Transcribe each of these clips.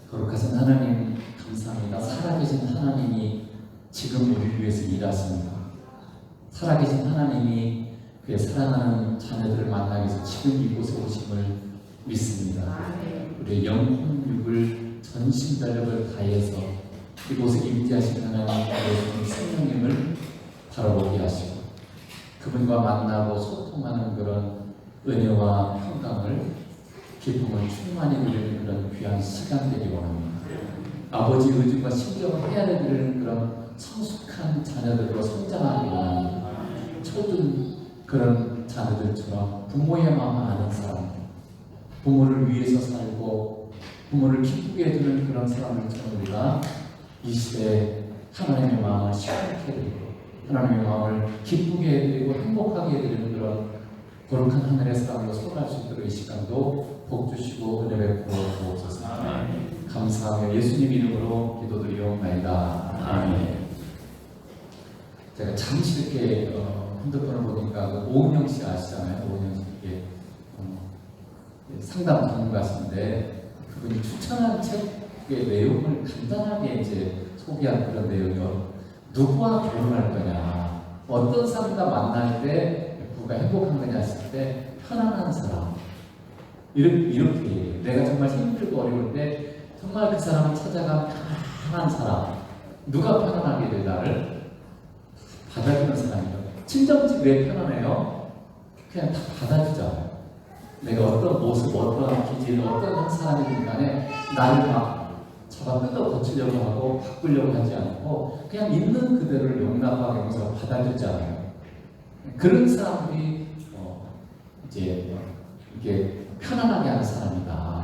거룩하신 하나님 감사합니다. 살아계신 하나님이 지금 우리를 위해서 일하십니다. 살아계신 하나님이 그의 사랑하는 자녀들을 만나기 위해서 지금 이곳에 오심을 믿습니다. 우리의 영혼육을 전심전력을 다해서 이곳에 임재하신 하나님의 성령님을 바라보게 하시고 그분과 만나고 소통하는 그런 은혜와 평강을 기쁨을 충만히 누리는 그런 귀한 시간 되기 원합니다. 아버지 의중과 신경을 헤아려드리는 그런 성숙한 자녀들로 성장하기 원합니다. 초든 그런 자녀들처럼 부모의 마음을 아는 사람, 부모를 위해서 살고 부모를 기쁘게 해주는 그런 사람들처럼 우리가 이 시대에 하나님의 마음을 시원하게 해드리고 하나님의 마음을 기쁘게 해드리고 행복하게 해드리는 그런 거룩한 하늘의 사람으로 살아갈 수 있도록 이 시간도 복 주시고 은혜 베풀어 주옵소서. 감사하며 예수님 이름으로 기도드리옵나이다. 아멘. 제가 잠시 이렇게 핸드폰을 보니까 그 오은영 씨 아시잖아요. 오은영 씨 이게 상담 전문가신데 그분이 추천한 책의 내용을 간단하게 이제 소개한 그런 내용이요. 누구와 결혼할 거냐, 어떤 사람과 만날 때 부부가 행복한 거냐 했을 때 편안한 사람. 이렇게 내가 정말 힘들고 어려울 때 정말 그 사람을 찾아가 편안한 사람. 누가 편안하게 돼 나를 받아주는 사람이죠. 친정집 왜 편안해요? 그냥 다 받아주잖아요. 내가 어떤 모습, 어떤 기질, 어떤 사람이든 간에 나를 막 잡아 뜯어 고치려고 하고 바꾸려고 하지 않고 그냥 있는 그대로를 용납하게 하면서 받아주잖아요. 그런 사람들이 이제 이게 편안하게 하는 사람이다.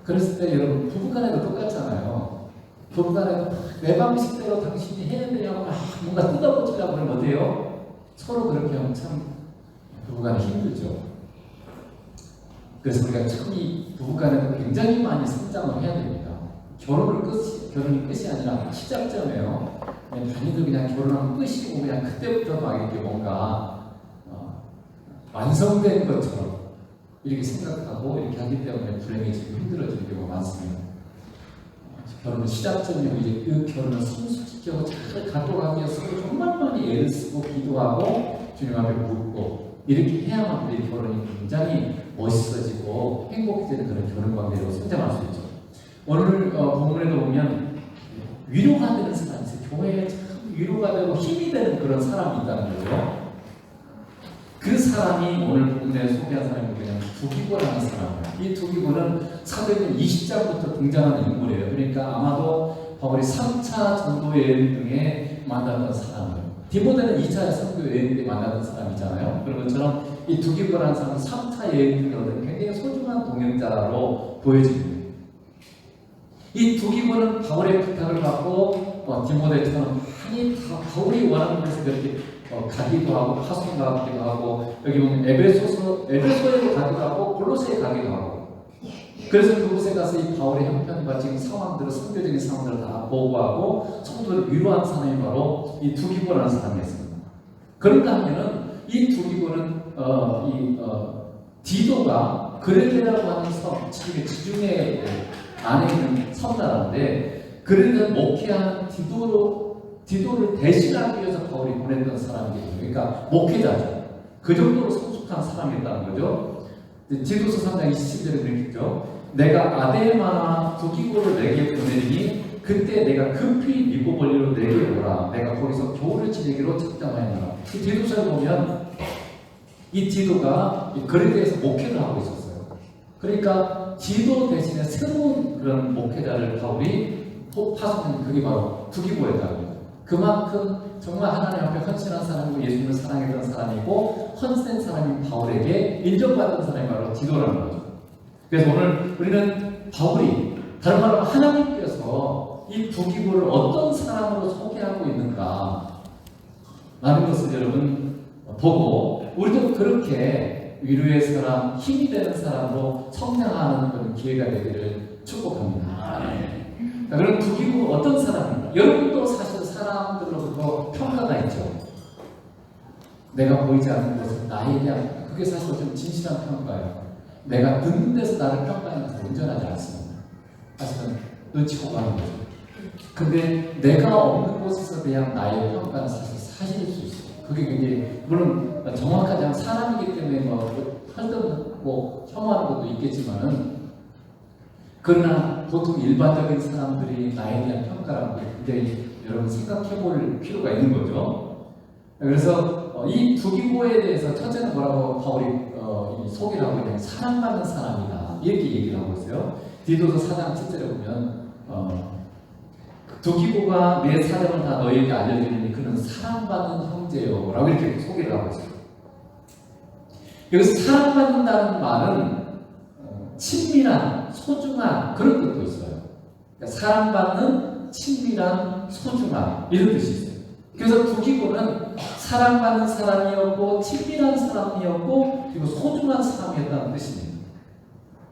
그랬을 때 여러분 부부간에도 똑같잖아요. 부부간에도 내 방식대로 당신이 해야 되냐고 뭔가 뜯어고치려고 그러면 어때요? 서로 그렇게 하면 참 부부간에 힘들죠. 그래서 우리가 참 이 부부간에도 굉장히 많이 성장을 해야 됩니다. 결혼이 끝이 아니라 시작점이에요. 많이들 그냥 결혼하면 끝이고 그냥 그때부터 막 이렇게 뭔가 완성된 것처럼 이렇게 생각하고 이렇게 하기 때문에 불행해지고 힘들어지는 경우가 많습니다. 결혼은 시작점이고 이제 그 결혼을 성숙시켜서 잘 가져가기 위해서 정말 많이 애를 쓰고 기도하고 주님 앞에 묻고 이렇게 해야만 우리 결혼이 굉장히 멋있어지고 행복해지는 그런 결혼 관계로 성장할 수 있죠. 오늘 본문에도 보면 위로가 되는 사람이 있어요. 교회에 참 위로가 되고 힘이 되는 그런 사람이 있다는 거죠. 그 사람이 오늘 본문에 소개한 사람이 그냥 두기고라는 사람이에요. 이 두기고는 사도행전 20장부터 등장하는 인물이에요. 그러니까 아마도 바울이 3차 전도 여행 등에 만났던 사람이에요. 디모데는 2차 선교 여행 때 만났던 사람이잖아요. 그런 것처럼 이 두기고라는 사람은 3차 여행 등에 얻은 굉장히 소중한 동행자로 보여집니다. 이 두기고는 바울의 부탁을 받고 디모데처럼 많이 바울이 원하는 곳에 그렇게 가기도 하고 파송 가기도 하고 여기 보면 에베소에 가기도 하고 골로새에 가기도 하고 그래서 그곳에 가서 이 바울의 형편과 지금 상황들을 선교적인 상황들을 다 보고하고 성도를 위로한 사람이 바로 이 두기고라는 사람이었습니다. 그런가 하면은 이 두기고는 디도가 그레데라고 하는 섬, 지중해 안에 있는 섬나라인데 그레데 목회하는 디도를 대신하기 위해서 바울이 보냈던 사람이에요. 그러니까 목회자죠. 그 정도로 성숙한 사람이었다는 거죠. 디도서 3장 27절에 그렇게 있죠. 내가 아데마나 두기고를 내게 보내니 그때 내가 급히 니고볼리로 내게 오라. 내가 거기서 교훈을 지내기로 작정하였노라. 이 디도서를 보면 이 디도가 그레데에서 목회를 하고 있었어요. 그러니까 디도 대신에 새로운 그런 목회자를 바울이 파송한 그게 바로 두기고였다고. 그만큼 정말 하나님 앞에 헌신한 사람이고 예수님을 사랑했던 사람이고 헌센 사람인 바울에게 인정받은 사람이 바로 디도라는 거죠. 그래서 오늘 우리는 바울이 다른 말로 하나님께서 이 두기고를 어떤 사람으로 소개하고 있는가 라는 것을 여러분 보고 우리도 그렇게 위로의 사람, 힘이 되는 사람으로 성장하는 그런 기회가 되기를 축복합니다. 그럼 두기고 어떤 사람인가? 여러분도 사실 사람들로부터 평가가 있죠. 내가 보이지 않는 것은 나에 대한 그게 사실 좀 진실한 평가예요. 내가 듣는 데서 나를 평가하는 것은 온전하지 않습니다. 사실은 눈치 보고 하는 거죠. 근데 내가 없는 곳에서 대한 나의 평가는 사실 사실일 수 있어요. 그게 굉장히, 물론 정확하지 않은 사람이기 때문에 뭐 할때도 뭐 혐오하는 것도 있겠지만은, 그러나 보통 일반적인 사람들이 나에 대한 평가라는 걸 굉장히 여러분 생각해 볼 필요가 있는 거죠. 그래서 이 두기고에 대해서 첫째는 뭐라고 바울이 소개를 하고 있냐면 사랑받는 사람이다, 이렇게 얘기를 하고 있어요. 디도서 4장 7절에 보면 두기고가 내 사정을 다 너희에게 알려주리니 그는 사랑받는 형제요 라고 이렇게 소개를 하고 있어요. 여기서 사랑받는다는 말은 친밀한, 소중한 그런 뜻도 있어요. 그러니까 사랑받는, 친밀한, 소중한 이런 뜻이 있어요. 그래서 두기고는 사랑받는 사람이었고 친밀한 사람이었고 그리고 소중한 사람이었다는 뜻입니다.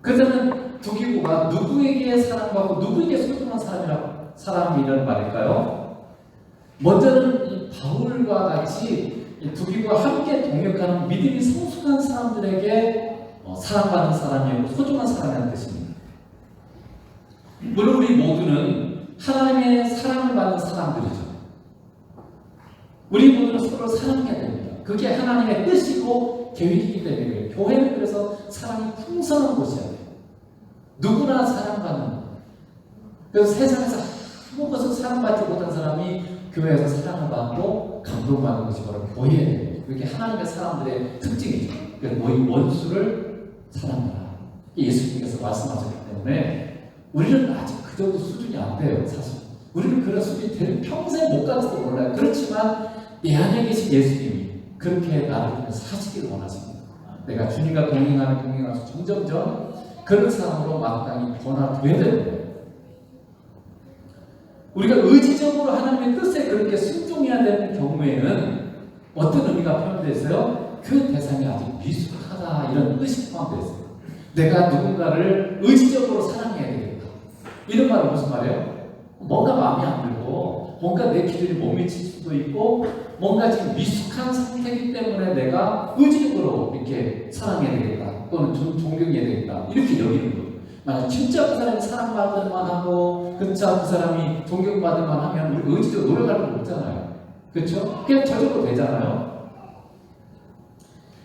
그렇다면 두기고가 누구에게 사랑받고 누구에게 소중한 사람이라는 말일까요? 먼저는 이 바울과 같이 이 두기고와 함께 동역하는 믿음이 성숙한 사람들에게 사랑받는 사람이었고 소중한 사람이라는 뜻입니다. 물론 우리 모두는 하나님의 사랑을 받는 사람들이죠. 우리 모두는 서로 사랑해야 됩니다. 그게 하나님의 뜻이고 계획이기 때문에 교회는 그래서 사랑이 풍성한 곳이야 돼요. 누구나 사랑받는 것. 그래서 세상에서 아무것도 사랑받지 못한 사람이 교회에서 사랑을 받고 감동받는 것이 바로 교회예요. 그게 하나님의 사람들의 특징이죠. 그래서 너희 원수를 사랑하라. 예수님께서 말씀하셨기 때문에 우리는 아직 그 정도 수준이 안 돼요. 사실 우리는 그런 수준이 평생 못 갈지도 몰라요. 그렇지만 내 안에 계신 예수님이 그렇게 나를 통해 사시기를 원하십니다. 내가 주님과 동행하면서 점점점 그런 사람으로 마땅히 변화되어야 되는 거예요. 우리가 의지적으로 하나님의 뜻에 그렇게 순종해야 되는 경우에는 어떤 의미가 표현되어 있어요? 그 대상이 아직 미숙하다, 이런 뜻이 포함되어 있어요. 내가 누군가를 의지적으로 사랑해야 되겠다. 이런 말은 무슨 말이에요? 뭔가 마음에 안 들고 뭔가 내 기준이 못 미칠 수도 있고 뭔가 지금 미숙한 상태이기 때문에 내가 의지적으로 이렇게 사랑해야 되겠다 또는 존경해야 되겠다 이렇게 여기는 거예요. 만약 진짜 그 사람이 사랑받을 만하고 진짜 그 사람이 존경받을 만하면 우리 의지적으로 노력할 건 없잖아요. 그렇죠? 그냥 저절로 되잖아요.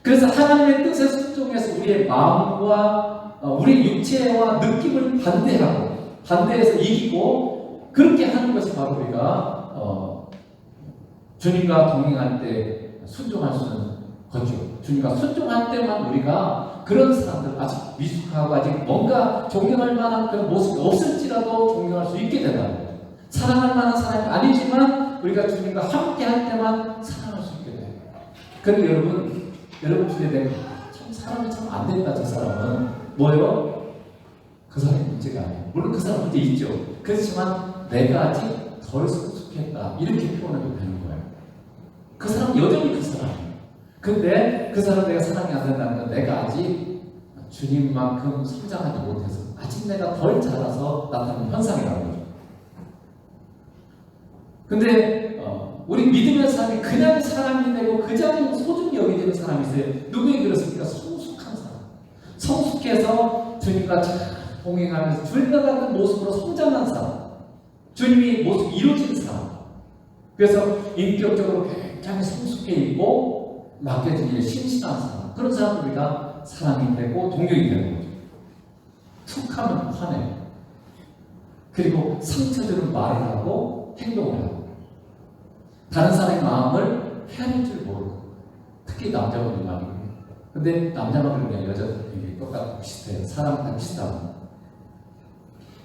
그래서 하나님의 뜻에 순종해서 우리의 마음과 우리 육체와 느낌을 반대해서 이기고 그렇게 하는 것이 바로 우리가 주님과 동행할 때 순종할 수 있는 거죠. 주님과 순종할 때만 우리가 그런 사람들, 아직 미숙하고 아직 뭔가 존경할 만한 그런 모습이 없을지라도 존경할 수 있게 된다는 거죠. 사랑할 만한 사람이 아니지만 우리가 주님과 함께 할 때만 사랑할 수 있게 돼요. 그런데 여러분 주위에 내가 참 사람이 참 안 된다. 저 사람은 뭐예요? 그 사람이 문제가 아니에요. 물론 그 사람 문제 있죠. 그렇지만 내가 아직 덜 성숙했다, 이렇게 표현해도 되는 거예요. 그 사람 여전히 그 사람이에요. 근데 그 사람 내가 사랑이 안 된다는 건 내가 아직 주님만큼 성장하지 못해서 아직 내가 덜 자라서 나타나는 현상이라는 거죠. 근데 우리 믿음의 사람이 그냥 사람이 되고 그냥 소중히 여기지는 사람이 있어요. 누구에게 그렇습니까? 성숙한 사람. 성숙해서 주님과 잘 동행하면서 주님과 같은 모습으로 성장한 사람. 주님이 모습이 이루어진 사람. 그래서 인격적으로 굉장히 성숙해 있고 맡겨진 일에 신실한 사람. 그런 사람들 우리가 사랑이 되고 동경이 되는 거죠. 툭 하면 화내요. 그리고 상처들은 말을 하고 행동을 하고 다른 사람의 마음을 헤아릴 줄 모르고, 특히 남자분이 많이 그래요. 근데 남자만 그런 게 아니라 여자들이 똑같고 비슷해요. 사람 다 비슷하고.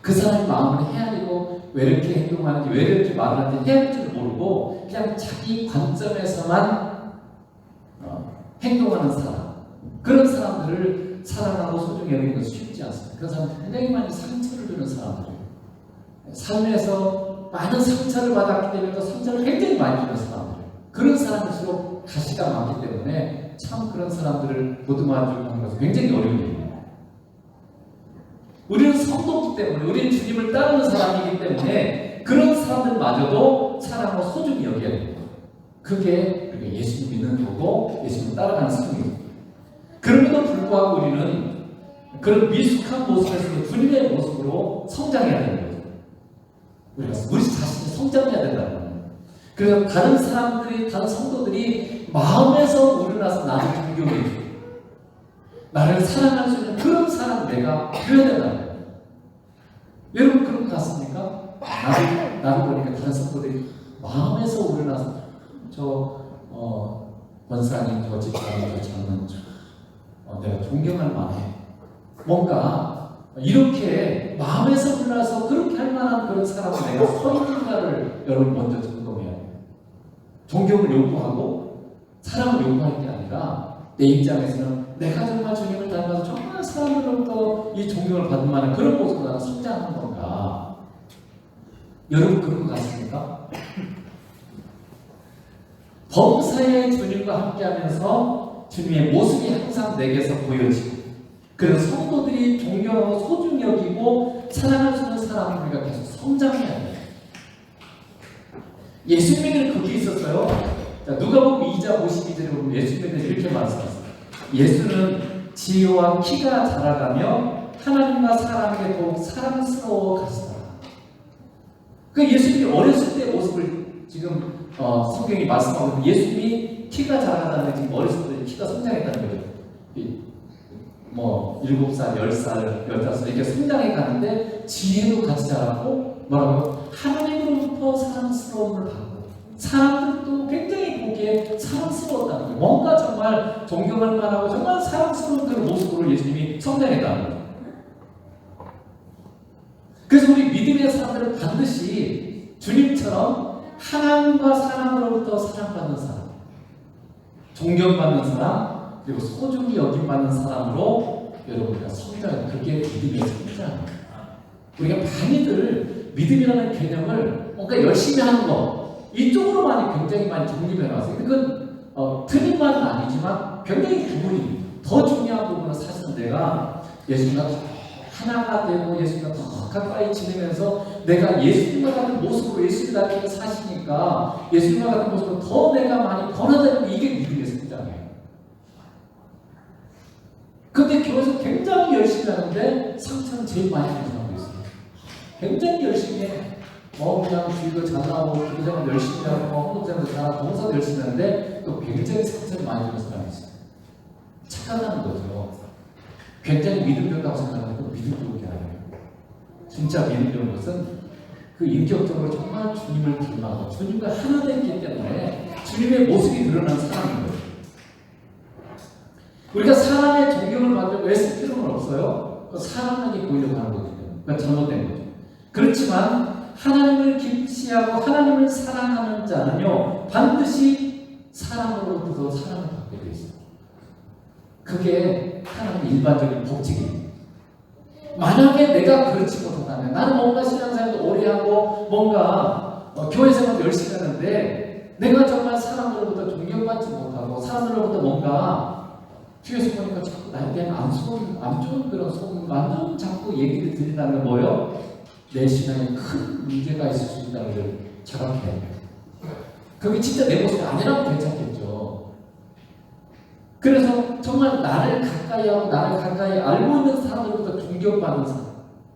그 사람의 마음을 헤아리고 왜 이렇게 행동하는지 왜 이렇게 말을 하는지 헤아릴 줄 모르고 그냥 자기 관점에서만 행동하는 사람, 그런 사람들을 사랑하고 소중히 여기는 것이 쉽지 않습니다. 그런 사람은 굉장히 많이 상처를 주는 사람들이에요. 삶에서 많은 상처를 받았기 때문에 또 상처를 굉장히 많이 주는 사람들, 그런 사람일수록 가시가 많기 때문에 참 그런 사람들을 보듬어주고 하는 것은 굉장히 어려운 일입니다. 우리는 성도기 때문에, 우리는 주님을 따르는 사람이기 때문에 그런 사람들마저도 사랑하고 소중히 여겨야 됩니다. 그게 우리가 예수님 믿는 거고 예수님을 따라가는 삶입니다. 그럼에도 불구하고 우리는 그런 미숙한 모습에서 주님의 모습으로 성장해야 되는 거죠. 우리 자신이 성장해야 된다는 거예요. 그래서 다른 사람들이, 다른 성도들이 마음에서 우러나서 나를 존경해줘, 나를 사랑할 수 있는 그런 사람 내가 되어야 된다는 거예요. 여러분 그런 것 같습니까? 나를 보니까 다른 성도들이 마음에서 우러나서 원사님, 저 집사님, 저 장로님, 내가 존경할 만해. 뭔가 이렇게 마음에서 우러나서 그렇게 할 만한 그런 사람을 내가 서 있는가를 여러분 먼저 점검해야 돼요. 존경을 요구하고 사랑을 요구하는 게 아니라 내 입장에서는 내가 정말 주님을 닮아서 정말 사람들로부터 이 존경을 받을 만한 그런 모습으로 나는 성장하는 건가? 여러분 그런 것 같습니까? 범사에 주님과 함께하면서 주님의 모습이 항상 내게서 보여지고, 그래서 성도들이 존경하고 소중히 여기고 사랑할 수 있는 사람을 우리가 계속 성장해야 돼요. 예수님에게는 그게 있었어요. 자, 누가복음 2장 52절에 보면 예수님에게 이렇게 말씀하셨어요. 예수는 지혜와 키가 자라가며 하나님과 사람에게 더욱 사랑스러워 가시더라. 그 예수님이 어렸을 때 모습을 지금 성경이 말씀하고 있는, 예수님이 키가 자라가다는 게 지금 어렸을 때 키가 성장했다는 거죠. 7살, 10살, 15살 이렇게 성장해 가는데 지혜도 같이 자라고, 뭐라고요? 하나님으로부터 사랑스러움을 받고 사람들도 굉장히 보기에 사랑스러웠다는 거예요. 뭔가 정말 존경할 만하고 정말 사랑스러운 그런 모습으로 예수님이 성장했다는 거예요. 그래서 우리 믿음의 사람들은 반드시 주님처럼 하나님과 사람으로부터 사랑받는 사람, 존경받는 사람, 그리고 소중히 여김받는 사람으로 여러분과 성장하는, 그게 믿음의 성장입니다. 우리가 많이들 믿음이라는 개념을 뭔가 열심히 하는 거, 이쪽으로만 굉장히 많이 정립해놨어요. 그건 틀린 말은 아니지만 굉장히 부분입니다. 더 중요한 부분은 사실은 내가 예수님과 더 하나가 되고 예수님과 더 가까이 지내면서 내가 예수님과 같은 모습으로 예수님 닮게 사시니까 예수님과 같은 모습으로 더 내가 많이 변화되는, 이게 믿음의 성장이에요. 근데 교회에서 굉장히 열심히 하는데 상처는 제일 많이 받는 사람도 있어요. 굉장히 열심히 해. 그냥 주의도 잘 나오고 기도자만 열심히 하고 헌금자도 잘하고 봉사도 열심히 하는데 또 굉장히 상처를 많이 주는 사람이 있어요. 착각하는 거죠. 굉장히 믿음 좋다고 생각하는데 그 믿음 좋은 게 아니에요. 진짜 믿음 좋은 것은 그 인격적으로 정말 주님을 닮아서 주님과 하나 됐기 때문에 주님의 모습이 드러난 사람인 거예요. 우리가 사람의 존경을 받으려고 애쓸 필요는 없어요. 사람에게 보이려고 하는 거거든요. 그러니까 잘못된 거죠. 그렇지만 하나님을 김치하고 하나님을 사랑하는 자는요, 반드시 사람으로부터 사랑을 받게 되어 있어요. 그게 하나님의 일반적인 법칙입니다. 만약에 내가 그렇지 못한다면, 나는 뭔가 신앙생활도 오래 하고 뭔가 교회 생활도 열심히 하는데 내가 정말 사람으로부터 존경받지 못하고 사람들로부터 뭔가 뒤에서 보니까 자꾸 나에 대한 안 좋은 그런 소문, 완전 자꾸 얘기를 들린다는 건 뭐예요? 내 신앙에 큰 문제가 있을 수 있다는 걸 자각해야 돼요. 그게 진짜 내 모습이 아니라고 괜찮겠죠. 그래서 정말 나를 가까이 하고 나를 가까이 알고 있는 사람들부터 존경받는 사람.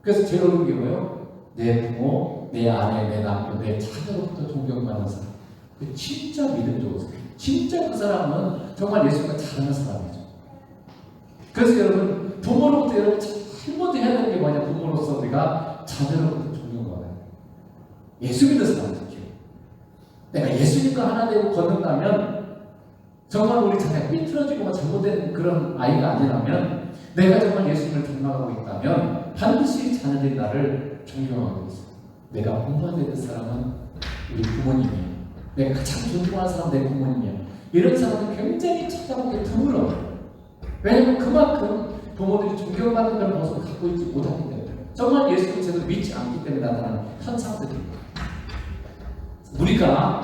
그래서 제일 어려운 게 뭐예요? 내 부모, 내 아내, 내 남편, 내 자녀로부터 존경받는 사람. 그 진짜 믿음 좋은 사람. 진짜 그 사람은 정말 예수가 잘하는 사람이죠. 그래서 여러분, 부모로부터 여러분 제일 먼저 해야 되는 게 뭐냐? 부모로서 우리가 자녀로부터 존경받아요. 예수 믿는 사람들이요. 내가 예수님과 하나 되고 걷는다면, 정말 우리 자녀가 삐뚤어지고 잘못된 그런 아이가 아니라면, 내가 정말 예수님을 닮아가고 있다면 반드시 자녀들이 나를 존경하고 있어요. 내가 공부해야 되는 사람은 우리 부모님이에요. 내가 가장 존경하는 사람은 내 부모님이에요. 이런 사람은 굉장히 찾아보기 드물어요. 왜냐하면 그만큼 부모들이 존경받는 그런 모습을 갖고 있지 못하기 때문에, 정말 예수를 제대로 믿지 않기 때문에 나타나는 현상들입니다. 우리가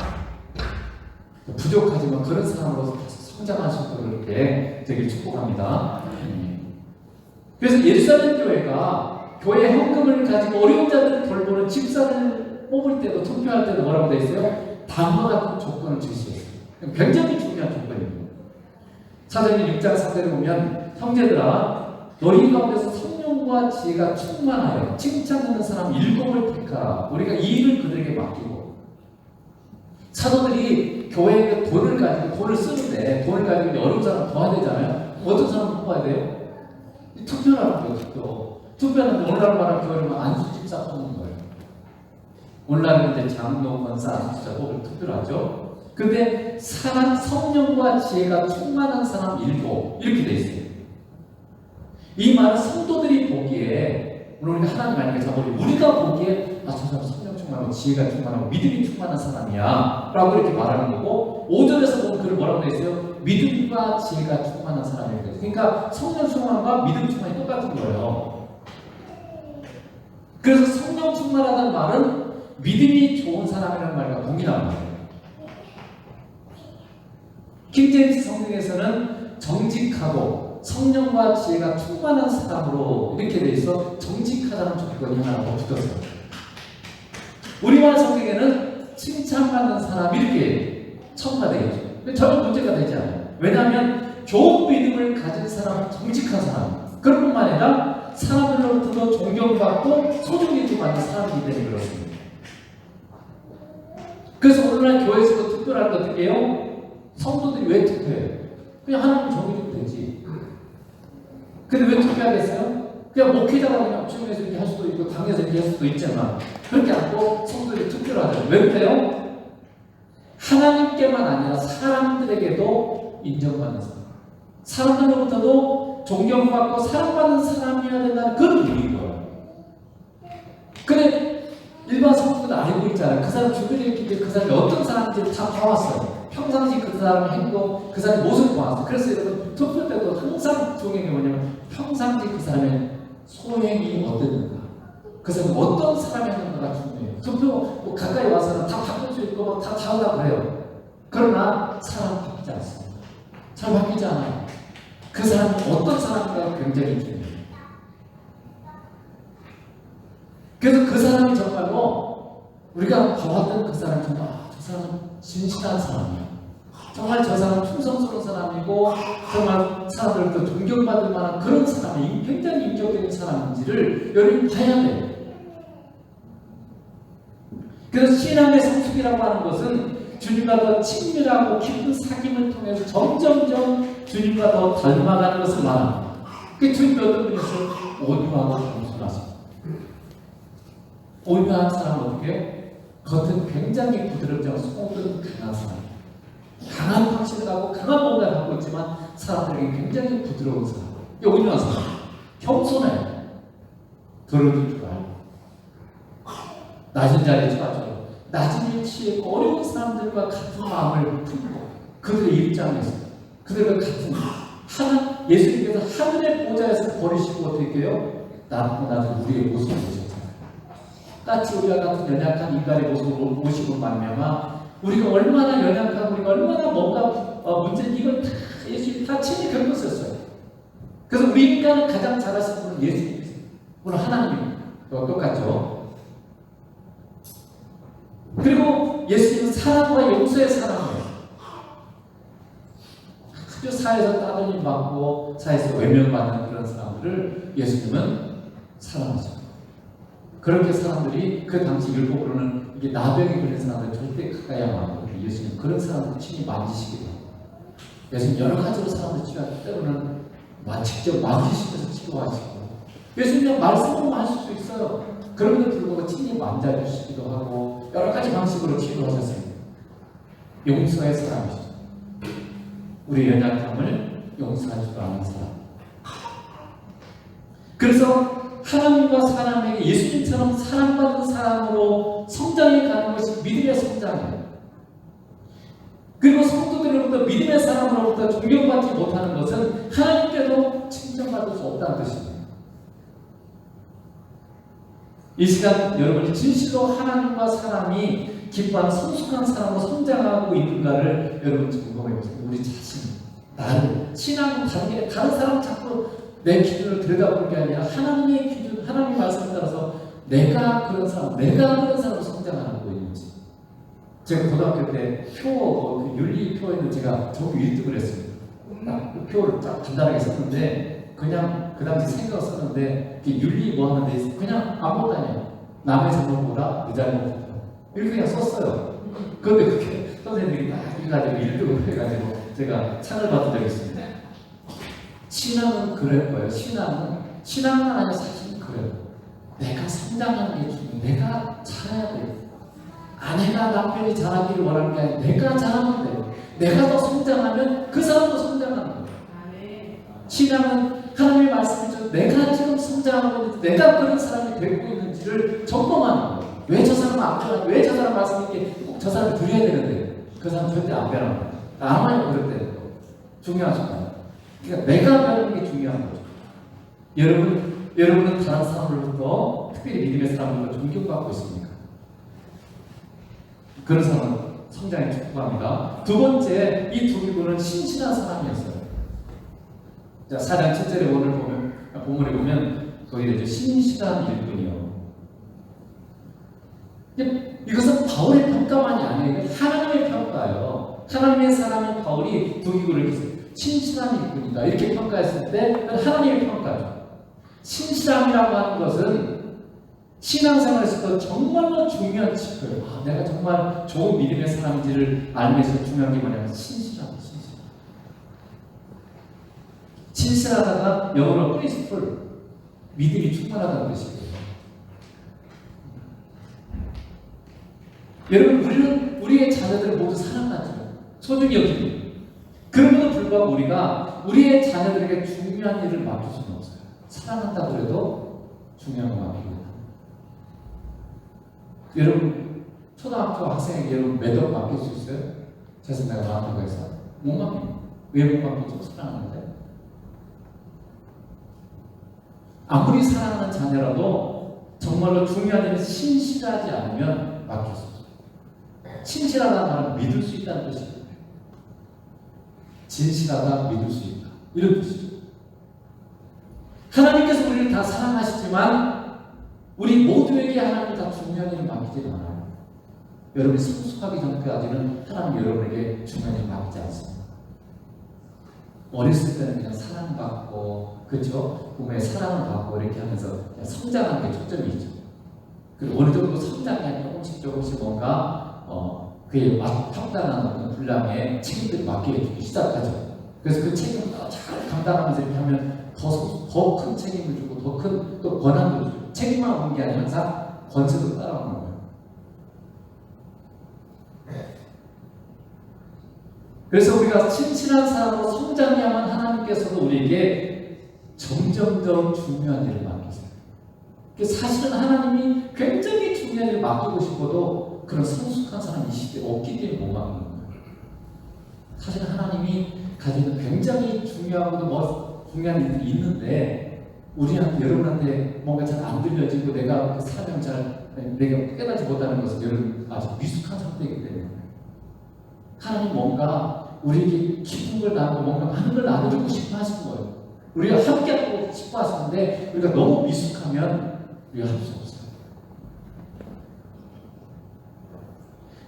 부족하지만 그런 사람으로서 성장할 수 있도록 이렇게 되길 축복합니다. 그래서 예루살렘 교회가 교회 헌금을 가지고 어려운 자들을 돌보는 집사를 뽑을 때도, 투표할 때도 뭐라고 되어 있어요? 다음과 같은 조건을 제시했어요. 굉장히 중요한 조건입니다. 사도행전 6장 3절에 보면, 형제들아 너희 가운데서 성령 성령과 지혜가 충만하여 칭찬하는 사람 7을 택하라. 우리가 이 일을 그들에게 맡기고, 사도들이 교회에 돈을 가지고 돈을 쓰는데 돈을 가지고 어려운 사람 도와야 되잖아요. 어떤 사람 뽑아야 돼요? 투표라는 거예요. 투표는 오늘날 말하는 교회는 안수집사 뽑는 거예요. 오늘날은 이제 장로, 권사, 안수집사 뽑을 투표를 하죠. 근데 사랑, 성령과 지혜가 충만한 사람 7 이렇게 돼 있어요. 이 말은 성도들이 보기에, 물론 우리가 하나님 아니까 자보리 우리가 보기에 저 사람 성령 충만하고 지혜가 충만하고 믿음이 충만한 사람이야 라고 이렇게 말하는 거고, 5절에서 보면 그를 뭐라고 되어 있어요? 믿음과 지혜가 충만한 사람이라고 되어 있어요. 그러니까 성령 충만과 믿음 충만이 똑같은 거예요. 그래서 성령 충만하다는 말은 믿음이 좋은 사람이라는 말과 동일한 말이에요. 킹제임스 성경에서는 정직하고 성령과 지혜가 충만한 사람으로 이렇게 돼 있어 정직하다는 조건이 하나 더 붙었어요. 우리말 성경에는 칭찬받는 사람 이렇게 첨가되어 있죠. 전혀 문제가 되지 않아요. 왜냐하면 좋은 믿음을 가진 사람은 정직한 사람, 그런 뿐만 아니라 사람들로부터도 존경받고 소중히 받는 사람이기 때문에 그렇습니다. 그래서 오늘날 교회에서도 투표를 할 때 어떻게 해요? 성도들이 왜 투표해요? 그냥 하나님 정해주면 되지. 근데 왜 투표하겠어요? 그냥 목회자가 그냥 주님에서 이렇게 할 수도 있고 당에서 이렇게 할 수도 있지만 그렇게 않고 성도들이 투표를 하죠. 왜 그래요? 하나님께만 아니라 사람들에게도 인정받는 사람, 사람들로부터도 존경받고 사랑받는 사람이어야 된다는 그런 의미인 거예요. 근데 일반 성도들은 알고 있잖아요. 그 사람 주변에 있기 때문에 그 사람이 어떤 사람인지 다 봐왔어요. 평상시 그 사람의 행동, 그 사람의 모습을 봐왔어요. 그래서 여러분 투표 때도 항상 중요한 게 뭐냐면 평상시 그 사람의 소행이 어땠는가, 그 사람이 어떤 사람이 하는가가 중요해요. 투표 뭐 가까이 와서는 다 바꿀 수 있고 다 하려고 그래요. 그러나 사람은 바뀌지 않습니다. 잘 바뀌지 않아요. 그 사람이 어떤 사람인가가 굉장히 중요해요. 그래서 그 사람이 정말로 우리가 봐왔던 그 사람이 정말 저 사람은 진실한 사람이야. 정말 저 사람은 충성스러운 사람이고 정말 사람들부터 존경받을 만한 그런 사람이 굉장히 인격적인 사람인지를 여러분이 봐야 돼요. 그래서 신앙의 성숙이라고 하는 것은 주님과 더 친밀하고 깊은 사귐을 통해서 점점점 주님과 더 닮아가는 것을 말합니다. 그 주님이 어떤 분이었어요? 온유하고 겸손하십니다. 온유한 사람은 어떻게 해요? 겉은 굉장히 부드럽지만 속은 강한 사람. 강한 확신을 하고 강한 뭔가를 갖고 있지만 사람들에게 굉장히 부드러운 사람. 온유한 사람. 겸손해. 들어줄 줄 알고. 낮은 자리에 처하죠. 낮은 위치에 어려운 사람들과 같은 마음을 품고 그들의 입장에서 그들과 같은 예수님께서 하늘의 보좌에서 버리시고 어떻게 해요? 낮은 우리의 모습을 보셨잖아요. 같이 우리와 같은 연약한 인간의 모습을 모시고 말미암아 우리가 얼마나 연약하고 우리가 얼마나 뭔가 문제 이걸 다 예수님이 다 친히 겪었었어요. 그래서 우리 인간을 가장 잘하시는 분은 예수님이세요. 물론 하나님이 똑같죠. 그리고 예수님은 사랑과 용서의 사랑이에요. 아주 사회에서 따돌림 받고 사회에서 외면받는 그런 사람들을 예수님은 사랑하죠. 그렇게 사람들이 그 당시 율법으로는 이게 나병이 걸린 사람들 절대 가까이 하면 안 되고 예수님 그런 사람들 친히 만지시기도 하고 예수님 여러 가지로 사람들 치료할 때로는 직접 만지시면서 치료하시고 예수님은 말씀으로만 하실 수 있어요. 그럼에도 불구하고 친히 만져주시기도 하고 여러 가지 방식으로 치료하셨습니다. 용서의 사람이시죠. 우리 연약함을 용서하지도 않은 사람. 그래서 하나님과 사람에게 예수님처럼 사랑받는 사람으로 성장해 가는 것이 믿음의 성장이에요. 그리고 성도들로부터 믿음의 사람으로부터 존경받지 못하는 것은 하나님께도 칭찬받을 수 없다는 뜻입니다. 이 시간 여러분이 진실로 하나님과 사람이 기뻐하는 성숙한 사람으로 성장하고 있는가를 여러분 점검해 보세요. 우리 자신, 나를 신앙은 다른 사람 자꾸 내 기준을 들여다보는 게 아니라 하나님의 기준, 하나님의 말씀에 따라서 내가 그런 사람으로 성장하는 거 있는지. 제가 고등학교 때 그 윤리표에는 제가 전부 1등을 했습니다. 그 표를 딱 간단하게 썼는데 그냥 그 당시 생각을 썼는데 이렇게 윤리 뭐 하는 데 있어 그냥 아무것도 아니야. 남의 잘못보다 내 잘못보다 이렇게 그냥 썼어요. 그런데 그렇게 선생님들이 막 해가지고 1등을 해가지고 제가 상을 받은 적이 있습니다. 신앙은 그럴 거예요. 신앙은 아니라 사실은 그래요. 내가 성장하는 게 중요해. 내가 잘해야 돼요. 아내가 남편이 잘하기를 원하는 게 아니라 내가 잘하면 돼요. 내가 더 성장하면 그 사람도 성장하는 거예요. 신앙은 하나님의 말씀을 줘 내가 지금 성장하고 있는지 내가 그런 사람이 되고 있는지를 점검하는 거예요. 왜 저 사람 안 변하지? 왜 저 사람 말씀 있게 꼭 저 사람을 드려야 되는데 그 사람 절대 안 변하는 거예요. 아마도 그럴 때 중요하잖아요. 그러니까 내가 변하는 게 중요한 거죠. 여러분은 다른 사람으로부터 특별히 믿음의 사람으로부터 존경받고 있습니까? 그런 사람은 성장에 축복합니다. 두 번째, 이 두 기구는 신실한 사람이었어요. 자, 4장 7절에 오늘 본문에 보면 거기에 이제 신실한 일꾼이요. 이것은 바울의 평가만이 아니에요. 하나님의 평가예요. 하나님의 사람인 바울이 두 기구를 이렇게 신실한 일꾼이다 이렇게 평가했을 때 하나님의 평가죠. 신실함이라고 하는 것은 신앙생활에서도 정말로 중요한 지표예요. 내가 정말 좋은 믿음의 사람인지를 알기 위해서 중요한 게 뭐냐면 신실함. 신실하다가 영어로 principle, 믿음이 충만하다는 뜻이에요. 여러분, 우리는 우리의 자녀들을 모두 사랑하죠. 소중히 여기죠. 그럼에도 불구하고 우리가 우리의 자녀들에게 중요한 일을 맡길 수는 없어요. 사랑한다고 해도 중요한 거 맡기고. 여러분, 초등학교 학생에게 여러분 매덕 맡길 수 있어요? 제 생각에 맡긴다고 해서 못 맡깁니다. 왜 못 맡기죠? 사랑하는데. 아무리 사랑하는 자녀라도 정말로 중요한 일은 신실하지 않으면 맡길 수 없어요. 신실하다는 말은 믿을 수 있다는 뜻입니다. 진실하다, 믿을 수 있다. 이런 뜻이죠. 하나님께서 우리를 다 사랑하시지만 우리 모두에게 하나님이 다 중요한 일을 맡기지 않아요. 여러분이 성숙하기 전까지는 하나님 여러분에게 중요한 일을 맡기지 않습니다. 어렸을 때는 그냥 사랑받고, 그렇죠? 부모의 사랑을 받고 이렇게 하면서 그냥 성장하는 게 초점이 있죠. 그리고 어느 정도 성장이 조금씩 뭔가 그에 합당한 어떤 분량의 책임들을 맡겨주기 시작하죠. 그래서 그 책임을 잘 감당하면서 이렇게 하면 더 큰 책임을 주고 더 큰 또 권한도 주고 책임만 오는 게 아니라 항상 권세도 따라오는 거예요. 그래서 우리가 신실한 사람으로 성장해야만 하나님께서도 우리에게 점점점 중요한 일을 맡기세요. 사실은 하나님이 굉장히 중요한 일을 맡기고 싶어도 그런 성숙한 사람이 이 시대에 없기 때문에 못 맡기는 거예요. 사실 하나님이 가지는 굉장히 중요하고도 중요한 일이 있는데 여러분한테 뭔가 잘 안 들려지고 내가 그 사명을 내가 깨닫지 못하는 것은 여러분 아주 미숙한 상태이기 때문에 하나님 뭔가 우리에게 기쁜 걸 나누고 뭔가 많은 걸 나눠주고 싶어 하시는 거예요. 우리가 함께하고 싶어 하시는데 우리가 너무 미숙하면 우리가 할 수 없어요.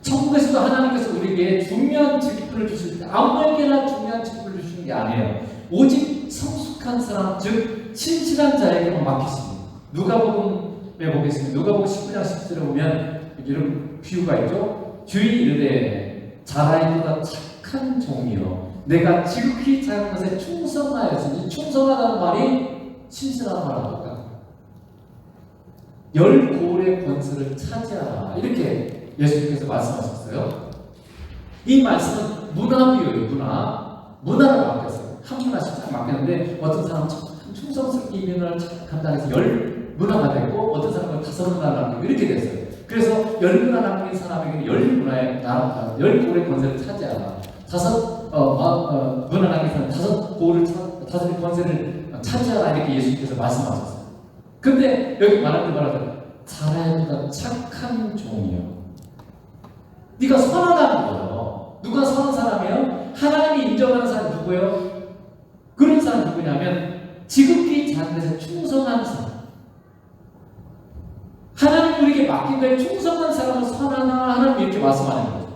천국에서도 하나님께서 우리에게 중요한 직분을 주실 때 아무에게나 중요한 직분을 주시는 게 아니에요. 오직 성숙한 사람, 즉 신실한 자에게만 맡기십니다. 누가복음에 보겠습니다. 누가복음 19장 10절에 보면 이런 비유가 있죠. 주인이 이르되 잘하여보다 착한 종이요 내가 지극히 작은 것에 충성하였으니 충성하다는 말이 신실한 말하고 똑같아요. 열 고울의 권세를 차지하라 이렇게 예수님께서 말씀하셨어요. 이 말씀은 문화비유예요. 문화를 맡겼어요. 한 문화씩 딱 맡겼는데 어떤 사람은 충성스럽게 이민을 감당해서 10문화가 됐고 어떤 사람은 5문화를 남기고 이렇게 됐어요. 그래서 10문화 남긴 사람에게는 10고울의 권세를 차지하라. 5문화 남긴 사람은 5고울의 권세를 차지하라 이렇게 예수님께서 말씀하셨어요. 근데 여기 말하죠. 잘하여보다 착한 종이요. 네가 선하다는 거예요. 누가 선한 사람이에요? 하나님이 인정하는 사람이 누구예요? 그런 사람이 누구냐면 지극히 작은 데서 충성한 사람. 하나님 우리에게 맡긴 거에 충성한 사람은 선하나 하나님 이렇게 말씀하는 거죠.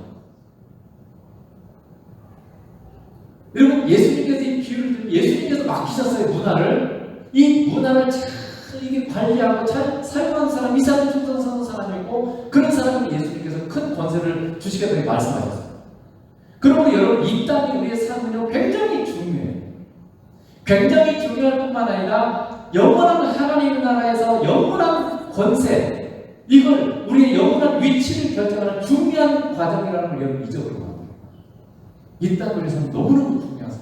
여러분 예수님께서 이 비유를 듣고 예수님께서 맡기셨어요. 문화를. 이 문화를 잘 이게 관리하고 사용하는 사람, 이사를 충성하는 사람이고 그런 사람이 예수님께서 큰 권세를 주시겠다고 말씀하셨어요. 그러므로 여러분 이 땅이 우리의 삶은요 굉장히 중요해요. 굉장히 중요할 뿐만 아니라 영원한 하나님의 나라에서 영원한 권세, 이걸 우리의 영원한 위치를 결정하는 중요한 과정이라는 걸 여러분 잊어버리면 안 돼요. 이 땅 우리에서는 너무너무 중요한 삶,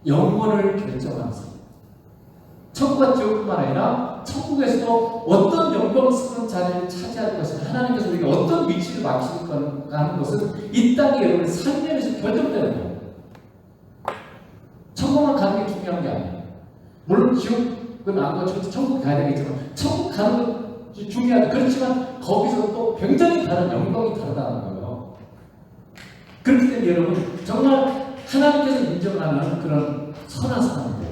영원을 결정하는 삶. 천국과 지옥뿐만 아니라 천국에서도 어떤 영광스러운 자리를 차지할 것인가, 하나님께서 우리가 어떤 위치를 맡기실 건가 하는 것은 이 땅에 여러분의 삶에서 결정되는 거예요. 천국만 가는 게 중요한 게 아니에요. 물론 지옥은 안 가고 천국 가야 되겠지만 천국 가는 것이 중요하죠. 그렇지만 거기서 또 굉장히 다른 영광이 다르다는 거예요. 그렇기 때문에 여러분 정말 하나님께서 인정하는 그런 선한 사람이에요.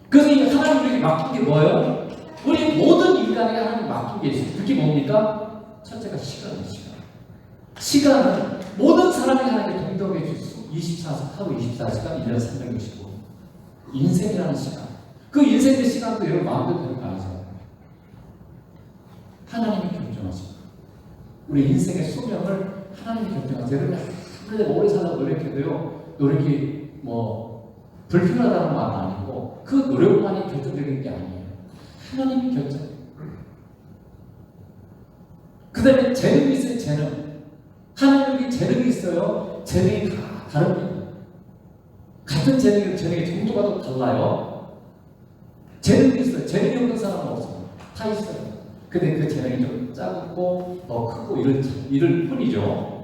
그래서 이 하나님 우리에게 맡긴 게 뭐예요? 우리 모든 인간에게 하나님 맡긴 게 있어요. 그게 뭡니까? 첫째가 시간이에요. 시간은 모든 사람에게 하나님께 동등하게 주시고 24시간, 하루 24시간, 1년 365 인생이라는 시간, 그 인생의 시간도 여러분 마음대로 되는 거 아니죠. 하나님이 결정하시고 우리 인생의 수명을 하나님이 결정하세요. 여러분 아무리 오래 살라고 노력해도요 노력이 불필요하다는 말은 아니고 그 노력만이 결정적인 게 아니에요. 하나님이 결정해요. 그 다음에 재능이 있어요. 재능. 하나님이 재능이 있어요. 재능이 다 다릅니다. 같은 재능이 정도가 또 달라요. 재능이 있어요. 재능이 없는 사람은 없어요. 다 있어요. 근데 그 재능이 좀 작고 더 크고 이럴 뿐이죠.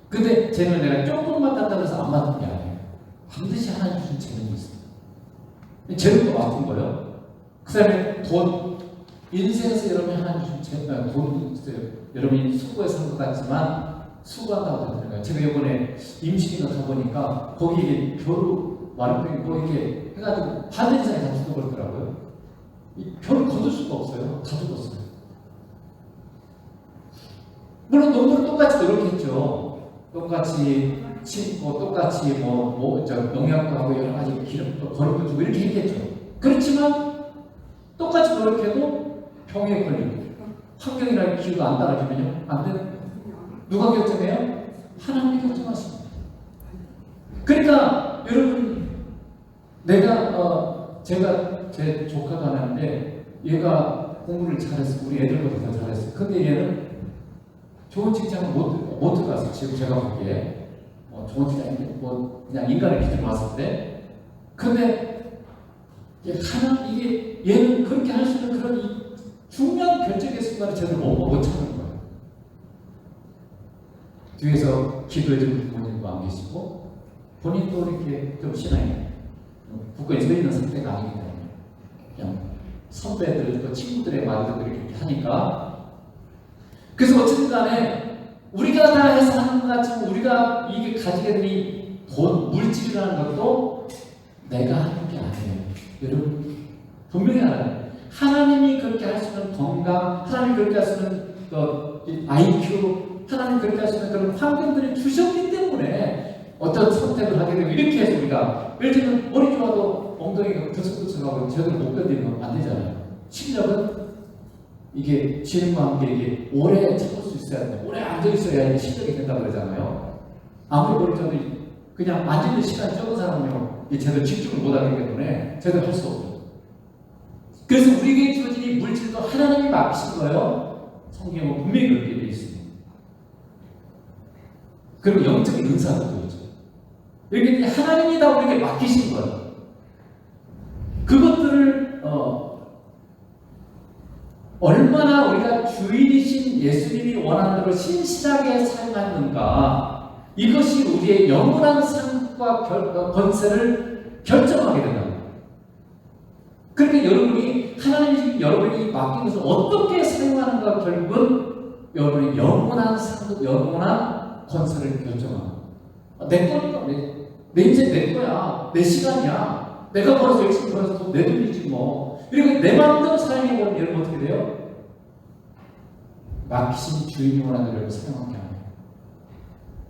근데 재능을 내가 조금만 딴다고 해서 안 맞는 게 아니에요. 반드시 하나님 주신 재능이 있어요. 재능도 맡은 거예요. 그 다음에 돈, 인생에서 여러분이 하나님 주신 돈도 있어요. 여러분이 수고해서 한 것 같지만 수고한다고 되는 거예요. 제가 이번에 임신이나 가보니까 거기에 벼루 마름병이 이렇게 해가지고 받은 이상이 다 죽어버리더라고요. 이 벼를 거둘 수가 없어요. 다 죽었어요. 물론 농부는 똑같이 노력했죠. 똑같이 심고 똑같이 농약도 하고 여러 가지 기름도 거름도 주고 이렇게 했겠죠. 그렇지만 똑같이 노력해도 병에 걸리고 환경이나 기후가 안 따라주면요 안 되는 거예요. 누가 결정해요? 하나님이 결정하십니다. 그러니까 여러분 제가 제 조카가 하나인데 얘가 공부를 잘했어. 우리 애들보다 더 잘했어. 근데 얘는 좋은 직장을 못 들어갔어. 지금 제가 보기에 좋은 직장이 그냥 인간의 기준으로 왔을 때. 근데 얘는 그렇게 할 수 있는 그런 중요한 결정의 순간을 제대로 못 찾는 거예요. 뒤에서 기도해주는 부모님도 안 계시고 본인도 이렇게 좀 신앙이 굳건히 서 있는 상태가 아니기 때문에 그냥 선배들, 또 친구들의 말도 이렇게 하니까. 그래서 어쨌든 간에 우리가 다 해서 하는 것 같지만 우리가 이게 가지게 된 이 돈, 물질이라는 것도 내가 하는 게 아니에요. 여러분 분명히 알아요. 하나님이 그렇게 할 수 있는 건강, 하나님이 그렇게 할 수 있는 IQ, 하나님이 그렇게 할 수 있는 그런 환경들을 주셨기 때문에 어떤 선택을 하게 되고 이렇게 해서 우리가 예를 들면 머리 좋아도 엉덩이가 들썩들썩하고 제대로 못 견디는 건 안 되잖아요. 실력은 이게 지능과 함께 이게 오래 참을 수 있어야 돼. 오래 앉아 있어야 이게 실력이 된다고 그러잖아요. 아무리 머리 좋아도 그냥 앉는 시간이 적은 사람은요 제대로 집중을 못 하기 때문에 제대로 할 수 없어요. 그래서 우리에게 주어진 이 물질도 하나님이 맡기신 거예요. 성경은 분명히 그렇게 되어 있습니다. 그리고 영적인 은사도 있죠. 이렇게 하나님이 다 우리에게 맡기신 거예요. 그것들을 얼마나 우리가 주인이신 예수님이 원하는 대로 신실하게 사용하는가, 이것이 우리의 영원한 상과 권세를 결정하게 된다. 그러니까 여러분이 하나님이 여러분이 맡긴 것을 어떻게 사용하는가, 결국은 여러분의 영원한 상, 영원한 권세를 결정합니다. 내 거니까 내 인생 내 거야, 내 시간이야, 내가 벌어서 열심히 벌어서 돈 내 돈이지 뭐. 이렇게 내 마음대로 사용해버리면 여러분 어떻게 돼요? 맡기신 주인이 원하는 대로 사용한 게 아니에요.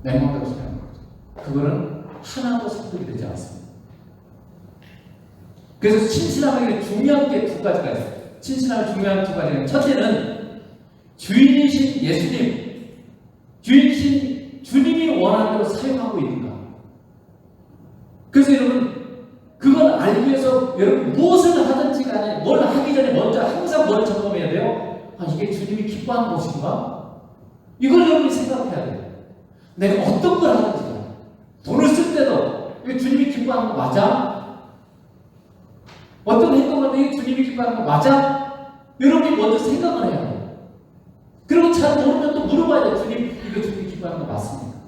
내 마음대로 사용한 거죠. 그거는 하나도 설득이 되지 않습니다. 그래서 신실함에게 중요한 게 두 가지가 있어요. 신실함의 중요한 두 가지는, 첫째는 주인이신 예수님, 주인이신 주님이 원하는 대로 사용하고 있는가. 그래서 여러분, 그걸 알기 위해서 여러분 무엇을 하든지 간에 뭘 하기 전에 먼저 항상 뭘 점검해야 돼요? 아, 이게 주님이 기뻐하는 것인가? 이걸 여러분이 생각해야 돼요. 내가 어떤 걸 하든지 간에 돈을 쓸 때도 이게 주님이 기뻐하는 거 맞아? 어떤 행동을 하든 이게 주님이 기뻐하는 거 맞아? 여러분이 먼저 생각을 해야 돼요. 그리고 잘 모르면 또 물어봐야 돼요. 주님, 이거 주님이 기뻐하는 거 맞습니까?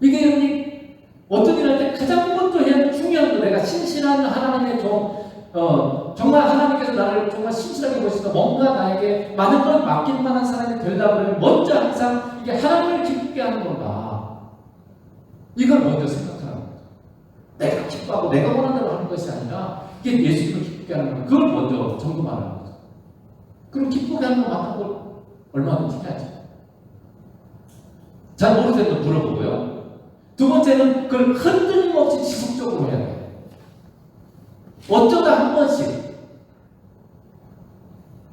이게 여러분이 어떤 일을 할 때 가장 먼저 해야 하는 중요한 거, 내가 신실한 하나님의 정말 하나님께서 나를 정말 신실하게 보시다 뭔가 나에게 많은 걸 맡길 만한 사람이 되려고 하면 먼저 항상 이게 하나님을 기쁘게 하는 건가, 이걸 먼저 생각하는 거죠. 내가 기뻐하고 내가 원하는 대로 하는 것이 아니라 이게 예수님을 기쁘게 하는 거, 그걸 먼저 점검하는 거죠. 그럼 기쁘게 하는 거 맞는 걸 얼마든지 해야죠. 잘 모를 때도 물어보고요. 두 번째는 그걸 흔들림 없이 지속적으로 해야 돼요. 어쩌다 한 번씩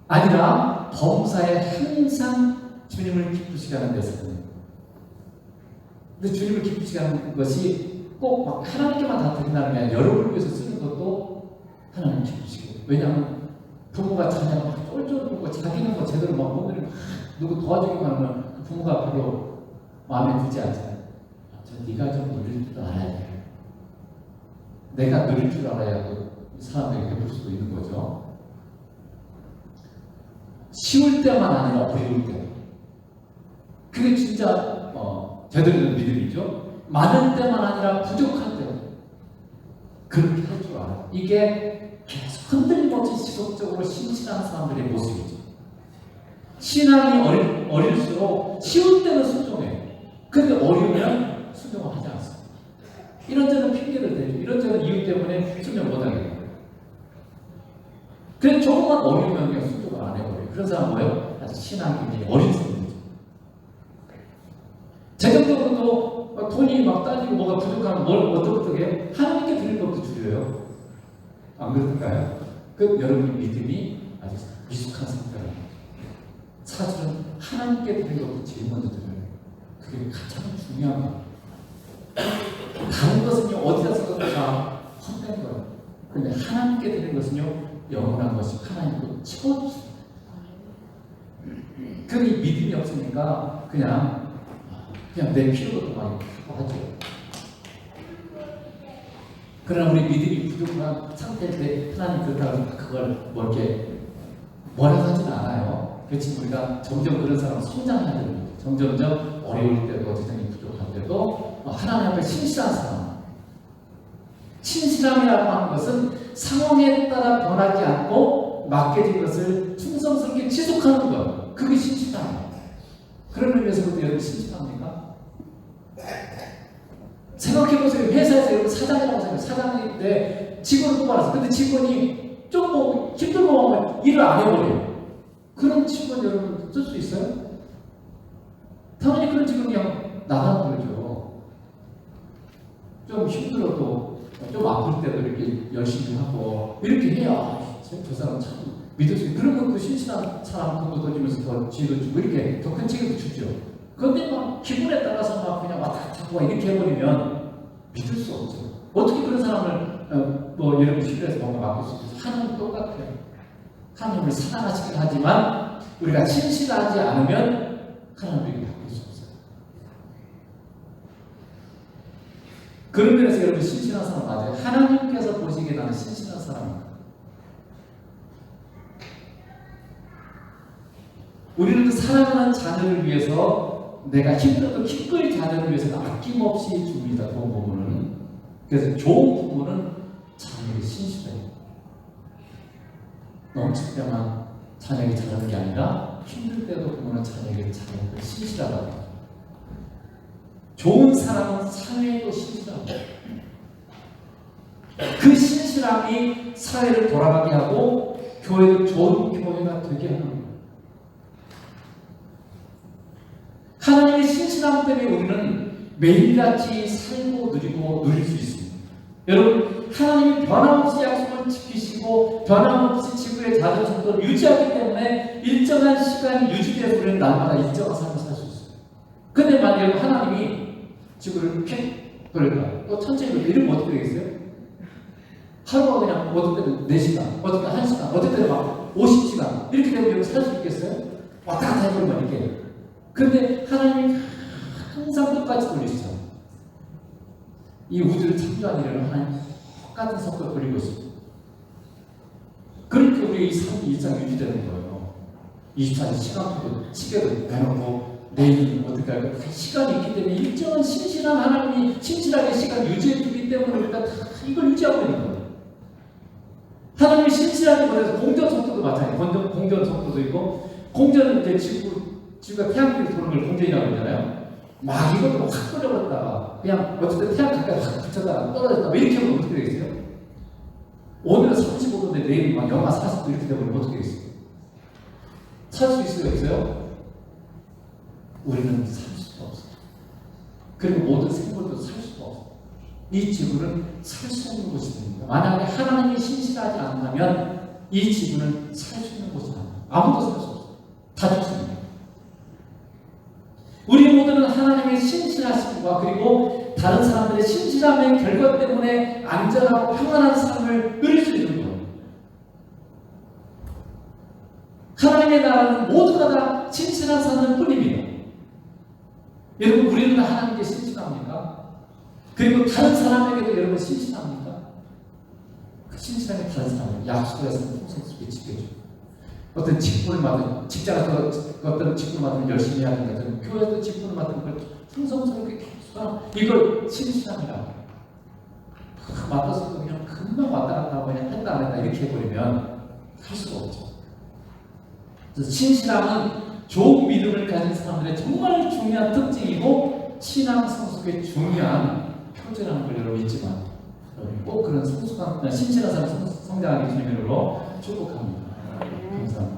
아니라 범사에 항상 주님을 기쁘시게 하는 데서는. 근데 주님을 기쁘시게 하는 것이 꼭 막 하나님께만 다 드린다는 게 아니라 여러분을 위해서 쓰는 것도 하나님 기쁘시게. 왜냐하면 부모가 자녀가 막 쫄쫄 굴고 자기는 뭐 제대로 막 오늘은 누구 도와주기만 하면 그 부모가 별로 마음에 들지 않잖아요. 네가 좀 누릴 줄 알아야 돼. 내가 누릴 줄 알아야 사람에게 베풀 수도 있는 거죠. 쉬울 때만 아니라 어려울 때. 그게 진짜 제대로 된 믿음이죠. 많은 때만 아니라 부족한 때. 그렇게 할 줄 알아요. 이게 계속 흔들림 없이 지속적으로 신실한 사람들의 모습이죠. 신앙이 어릴수록 쉬울 때는 순종해요. 근데 어려우면 순종을 하지 않습니다. 이런저런 핑계를 대죠. 이런저런 이유 때문에 순종 못하게. 그래서 조금만 어려우면 그냥 순종을 안 해버려요. 그런 사람은 뭐예요? 아직 신앙이 어린 사람이죠. 재정적으로도 돈이 막 따지고 뭐가 부족하면 뭘 어떻게 해요? 하나님께 드릴 것도 줄여요. 안 그렇던가요? 그 여러분의 믿음이 아직 미숙한 상태라는 거죠. 사실은 하나님께 드릴 것도 제일 먼저 드려요. 그게 가장 중요한 거예요. 다른 것은요, 어디다 써도 다 헛된 거예요. 근데 하나님께 드린 것은요, 영원한 것이 하나님도 채워주십니다. 그 믿음이 없으니까 그냥 내 필요도 많이 하고 하죠. 그러나 우리 믿음이 부족한 상태일 때 하나님 그렇다고 그걸 뭐 이렇게 뭐라고 하지는 않아요. 그렇지만 우리가 점점 그런 사람은 성장해야 되는 거죠. 점점점 어려울 때도 재정이 부족할 때도 하나님 앞에 신실한 사람. 신실함이라고 하는 것은 상황에 따라 변하지 않고 맡겨진 것을 충성스럽게 지속하는 것. 그게 신실함이에요. 그런 의미에서부터 여러분 신실합니까? 생각해보세요. 회사에서 여러분 사장이라고 생각해요. 사장인데 직원을 뽑아놨어. 근데 직원이 좀 뭐 힘들고 하면 일을 안 해버려요. 그런 직원 여러분 쓸 수 있어요? 당연히 그런 직원 그냥 나가는 거죠. 좀 힘들어도 좀 아플 때도 이렇게 열심히 하고 이렇게 해야 저 사람 참 믿을 수 있고, 그러면 그 신실한 사람 그거 던지면서 더 지도 주고 이렇게 더 큰 책임도 주죠. 그런데 막 기분에 따라서 막 그냥 왔다 갔다 하고 이렇게 해버리면 믿을 수 없죠. 어떻게 그런 사람을 뭐 여러분 신뢰해서 뭔가 맡길 수 있어요? 하나님 똑같아요. 하나님을 사랑하시긴 하지만 우리가 신실하지 않으면 하나님에게 바뀔 수 없어요. 그런 면에서 여러분 신실한 사람 맞아요. 하나님께서 보시기에 나는 신실한 사람입니다. 우리는 그 사랑하는 자녀를 위해서 내가 힘들어도 기꺼이 자녀를 위해서 아낌없이 줍니다. 좋은 부모는. 그래서 좋은 부모는 자녀에게 신실해요. 넘칠 때만 자녀에게 잘하는 게 아니라 힘들 때도 부모는 자녀에게 잘하는 신실하다고. 좋은 사람은 사회에도 신실합니다. 그 신실함이 사회를 돌아가게 하고 교회도 좋은 교회가 되게 하는 거예요. 하나님의 신실함 때문에 우리는 매일같이 살고 누리고 누릴 수 있습니다. 여러분, 하나님이 변함없이 약속을 지키시고 변함없이 지구의 자전 속도를 유지하기 때문에 일정한 시간이 유지돼서 우리는 날마다 일정한 삶을 살 수 있어요. 근데 만약에 하나님이 지구를 픽 돌릴까? 또 천천히 돌릴까? 이러면 어떻게 되겠어요? 하루가 그냥 어떨 때는 4시간, 어떨 때 1시간, 어떨 때는 막 50시간 이렇게 되면 여러분 살 수 있겠어요? 왔다 갔다 해버리면 이렇게. 근데 하나님이 항상 끝까지 돌리시죠. 이 우주를 창조한 이래로 하나님 똑같은 속도로 돌리고 있습니다. 그러니까 우리 이 삶이 일상 유지되는 거예요. 24시간도 시계를 내놓고 내일 어떻게 할까? 시간이 있기 때문에 일정한 신실한 하나님이 신실하게 시간 유지해 주기 때문에 우리가 다 이걸 유지하고 있는 거예요. 하나님이 신실하게 보내서 공전 속도도 마찬가지예요. 공전 속도도 있고, 공전은 이제 지구가 태양끼리 도는 걸 공전이라고 그러잖아요. 막 이것도 확 돌려버렸다가 그냥 어쨌든 태양 가까이 확 붙였다가 떨어졌다가 이렇게 하면 어떻게 되겠어요? 오늘은 35도인데 내일은 막 영하 40도 이렇게 되면 어떻게 되겠어요? 살 수 있어요? 없어요? 우리는 살 수가 없어요. 그리고 모든 생물도 살 수가 없어요. 이 지구는 살 수 없는 곳이 됩니다. 만약에 하나님이 신실하지 않다면 이 지구는 살 수 있는 곳이 아니에요. 아무도 살 수 없어요. 다 죽습니다. 우리 모두는 하나님의 신실하심과 그리고 다른 사람들의 신실함의 결과 때문에 안전하고 평안한 삶을 누릴 수 있는 거예요. 하나님의 나라는 모두가 다 신실한 사람들 뿐입니다. 여러분, 우리는 하나님께 신실합니까? 그리고 다른 사람에게도 여러분 신실합니까? 그 신실함이 다른 사람을 약속에서 풍성스럽게 지켜주고, 어떤 직분을 맡은 직장에서 어떤 직분을 맡으면 열심히 해야 되는 것처럼 교회에서 직분을 맡은 걸 풍성스럽게 계속 이걸 신실함이라고. 맡아서 그냥 금방 왔다 갔다 하고 그냥 했다 안 했다 이렇게 해버리면 할 수가 없죠. 그래서 신실함은 좋은 믿음을 가진 사람들의 정말 중요한 특징이고 신앙 성숙의 중요한 표제라는 걸 여러분 잊지만 꼭 그런 성숙한 신실한 사람 성장하기 주님으로 축복합니다. 감사합니다.